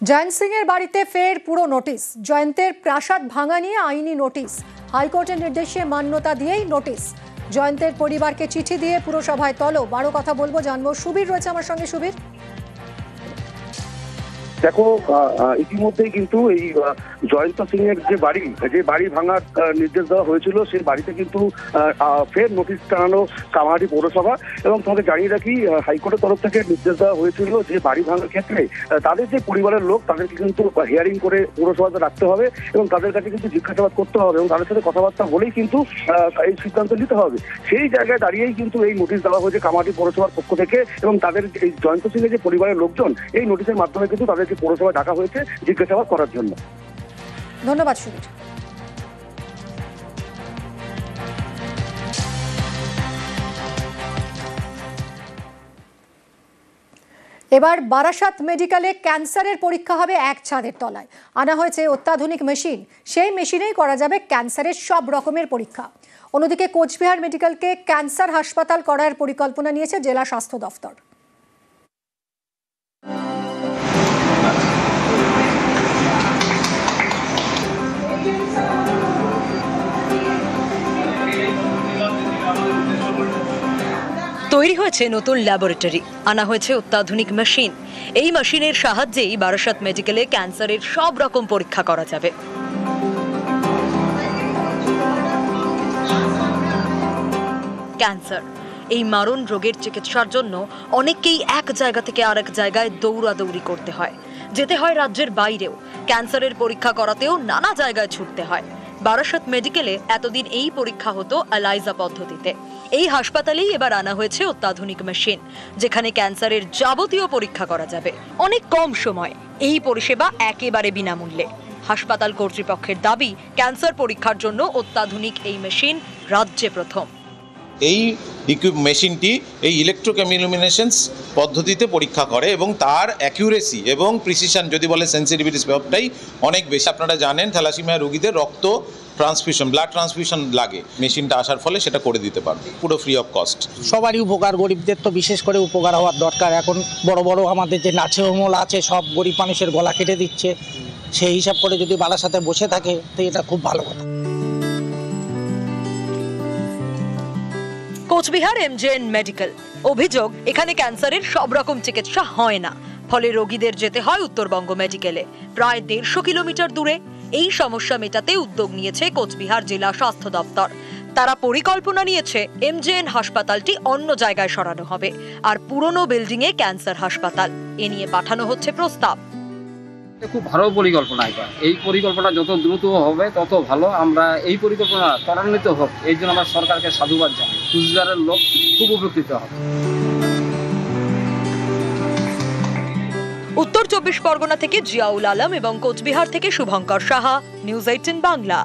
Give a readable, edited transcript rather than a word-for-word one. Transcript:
জয়ন্ত সিং এর বাড়িতে ফের পুরো নোটিশ। জয়ন্তের প্রাসাদ ভাঙা নিয়ে আইনি নোটিশ, হাইকোর্টের নির্দেশে মান্যতা দিয়েই নোটিশ। জয়ন্তের পরিবারকে চিঠি দিয়ে পুরসভায় তলব। আরো কথা বলবো, জানবো। সুবীর রয়েছে আমার সঙ্গে। সুবীর, দেখো, ইতিমধ্যেই কিন্তু এই জয়ন্ত সিং এর যে বাড়ি ভাঙার নির্দেশ দেওয়া হয়েছিল, সেই বাড়িতে কিন্তু ফের নোটিশ টানানো কামারহাটি পৌরসভা। এবং তোমাকে জানিয়ে রাখি, হাইকোর্টের তরফ থেকে নির্দেশ দেওয়া হয়েছিল যে বাড়ি ভাঙার ক্ষেত্রে তাদের যে পরিবারের লোক, তাদেরকে কিন্তু হিয়ারিং করে পৌরসভাতে রাখতে হবে এবং তাদের কাছে কিন্তু জিজ্ঞাসাবাদ করতে হবে এবং তাদের সাথে কথাবার্তা বলেই কিন্তু এই সিদ্ধান্ত নিতে হবে। সেই জায়গায় দাঁড়িয়েই কিন্তু এই নোটিশ দেওয়া হয়েছে কামারহাটি পৌরসভার পক্ষ থেকে। এবং তাদের এই জয়ন্ত সিং এর যে পরিবারের লোকজন, এই নোটিশের মাধ্যমে কিন্তু তাদেরকে পৌরসভায় ডাকা হয়েছে জিজ্ঞাসাবাদ করার জন্য। ধন্যবাদ সুবীর। এবার বারাসাত মেডিকেলে ক্যান্সারের পরীক্ষা হবে এক ছাদের তলায়। আনা হয়েছে অত্যাধুনিক মেশিন, সেই মেশিনেই করা যাবে ক্যান্সারের সব রকমের পরীক্ষা। অন্যদিকে কোচবিহার মেডিকেলকে ক্যান্সার হাসপাতাল করার পরিকল্পনা নিয়েছে জেলা স্বাস্থ্য দফতর। তৈরি হয়েছে নতুন ল্যাবরেটরি, আনা হয়েছে অত্যাধুনিক মেশিন। এই মেশিনের সাহায্যেই বারাসাত মেডিকেলে ক্যান্সারের সব রকম পরীক্ষা করা যাবে। ক্যান্সার এই মারণ রোগের চিকিৎসার জন্য অনেককেই এক জায়গা থেকে আরেক জায়গায় দৌড়াদৌড়ি করতে হয়, যেতে হয় রাজ্যের বাইরেও। ক্যান্সারের পরীক্ষা করাতেও নানা জায়গায় ছুটতে হয়। বারাসাত মেডিকেলে এতদিন এই পরীক্ষা হতো এলাইজা পদ্ধতিতে। এই হাসপাতালেই এবার আনা হয়েছে অত্যাধুনিক মেশিন, যেখানে ক্যান্সারের যাবতীয় পরীক্ষা করা যাবে অনেক কম সময়। এই পরিষেবা একেবারে বিনামূল্যে। হাসপাতাল কর্তৃপক্ষের দাবি, ক্যান্সার পরীক্ষার জন্য অত্যাধুনিক এই মেশিন রাজ্যে প্রথম। এই মেশিনটি এই ইলেকট্রোকেমিলুমিনেশনস পদ্ধতিতে পরীক্ষা করে এবং তার অ্যাকিউরেসি এবং প্রিসিশন, যদি বলে সেন্সিটিভিটি, সবটাই অনেক বেশি। আপনারা জানেন, থ্যালাসেমিয়া রোগীদের রক্ত ট্রান্সফিউশন, ব্লাড ট্রান্সফিউশন লাগে। মেশিনটা আসার ফলে সেটা করে দিতে পারবে পুরো ফ্রি অফ কস্ট। সবারই উপকার, গরিবদের তো বিশেষ করে উপকার হওয়ার দরকার। এখন বড় বড় আমাদের যে নার্সিংহোম আছে, সব গরিব মানুষের গলা কেটে দিচ্ছে। সেই হিসাব করে যদি বারাসাতে বসে থাকে তো এটা খুব ভালো কথা। কোচবিহার এমজেএন মেডিকেল অভিযোগ, এখানে ক্যান্সারের সব রকম চিকিৎসা হয় না, ফলে রোগীদের যেতে হয় উত্তরবঙ্গ মেডিকেলে, প্রায় 150 কিলোমিটার দূরে। এই সমস্যা মেটাতে উদ্যোগ নিয়েছে কোচবিহার জেলা স্বাস্থ্য দপ্তর। তারা পরিকল্পনা নিয়েছে এমজেএন হাসপাতালটি অন্য জায়গায় সরানো হবে, আর পুরনো বিল্ডিং এ ক্যান্সার হাসপাতাল। এ নিয়ে পাঠানো হচ্ছে প্রস্তাব। খুব ভালো পরিকল্পনা এটা। এই পরিকল্পনা যত দ্রুত হবে তত ভালো। আমরা এই পরিকল্পনা ত্বরান্বিত হোক, এই জন্য আমরা সরকারকে সাধুবাদ জানাই। কুচবিহারের লোক খুব উপকৃত হবে। উত্তর 24 পরগনা থেকে জিয়াউল আলম এবং কোচবিহার থেকে শুভঙ্কর সাহা, নিউজ 18 বাংলা।